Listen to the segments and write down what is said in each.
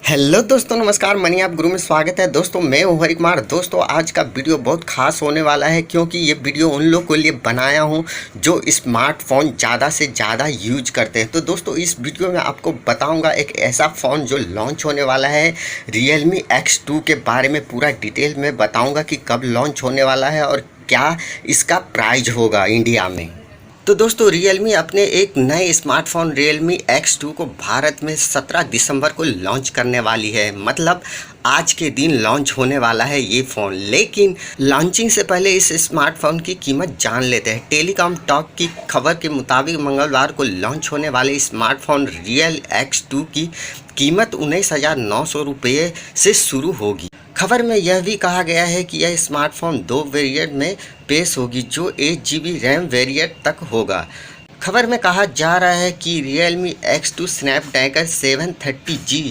Hello दोस्तों, नमस्कार। Money आप गुरु में स्वागत है। दोस्तों मैं हूं हरि कुमार। दोस्तों आज का वीडियो बहुत खास होने वाला है क्योंकि ये वीडियो उन लोग के लिए बनाया हूं जो स्मार्टफोन ज़्यादा से ज़्यादा यूज करते हैं। तो दोस्तों इस वीडियो में आपको बताऊंगा एक ऐसा फ़ोन जो लॉन्च होने वाला है, Realme X2 के बारे में पूरा डिटेल में बताऊँगा कि कब लॉन्च होने वाला है और क्या इसका प्राइस होगा इंडिया में। तो दोस्तों Realme अपने एक नए स्मार्टफोन Realme X2 को भारत में 17 दिसंबर को लॉन्च करने वाली है। मतलब आज के दिन लॉन्च होने वाला है ये फ़ोन। लेकिन लॉन्चिंग से पहले इस स्मार्टफोन की कीमत जान लेते हैं। टेलीकॉम टॉक की खबर के मुताबिक मंगलवार को लॉन्च होने वाले स्मार्टफोन Real X2 की कीमत 19,900 रुपये से शुरू होगी। खबर में यह भी कहा गया है कि यह स्मार्टफोन 2 वेरिएंट में पेश होगी जो 8 GB रैम वेरिएंट तक होगा। खबर में कहा जा रहा है कि Realme X2 Snapdragon 730G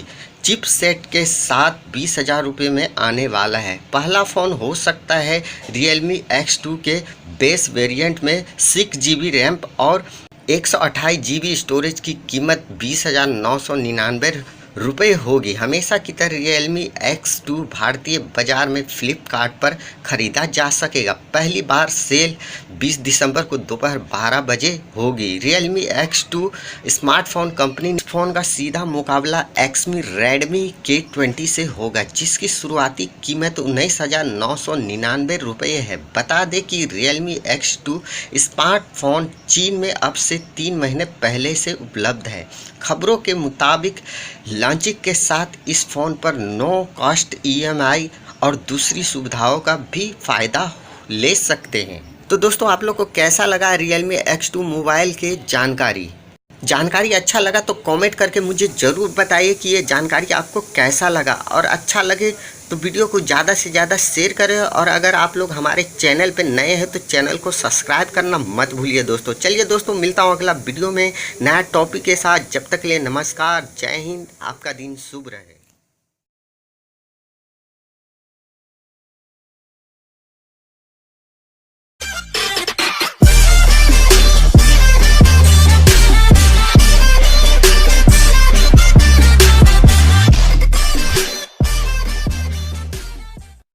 chipset के साथ 20,000 रुपये में आने वाला है। पहला फ़ोन हो सकता है Realme X2 के बेस वेरिएंट में 6 GB रैम और 128 GB स्टोरेज की कीमत 20,999 रुपये होगी। हमेशा की तरह Realme X2 भारतीय बाजार में फ्लिपकार्ट पर ख़रीदा जा सकेगा। पहली बार सेल 20 दिसंबर को दोपहर 12 बजे होगी। Realme X2 smartphone company phone का सीधा मुकाबला Xmi Redmi K20 से होगा, जिसकी शुरुआती कीमत 19,999 रुपये है। बता दें कि Realme X2 स्मार्टफोन चीन में अब से 3 महीने पहले से उपलब्ध है। खबरों के मुताबिक लॉन्चिंग के साथ इस फ़ोन पर नो कॉस्ट EMI और दूसरी सुविधाओं का भी फ़ायदा ले सकते हैं। तो दोस्तों आप लोग को कैसा लगा Realme X2 मोबाइल के जानकारी अच्छा लगा तो कमेंट करके मुझे ज़रूर बताइए कि ये जानकारी आपको कैसा लगा, और अच्छा लगे तो वीडियो को ज़्यादा से ज़्यादा शेयर करें। और अगर आप लोग हमारे चैनल पे नए हैं तो चैनल को सब्सक्राइब करना मत भूलिए दोस्तों। चलिए दोस्तों, मिलता हूँ अगला वीडियो में नया टॉपिक के साथ। जब तक के लिए नमस्कार, जय हिंद, आपका दिन शुभ रहे।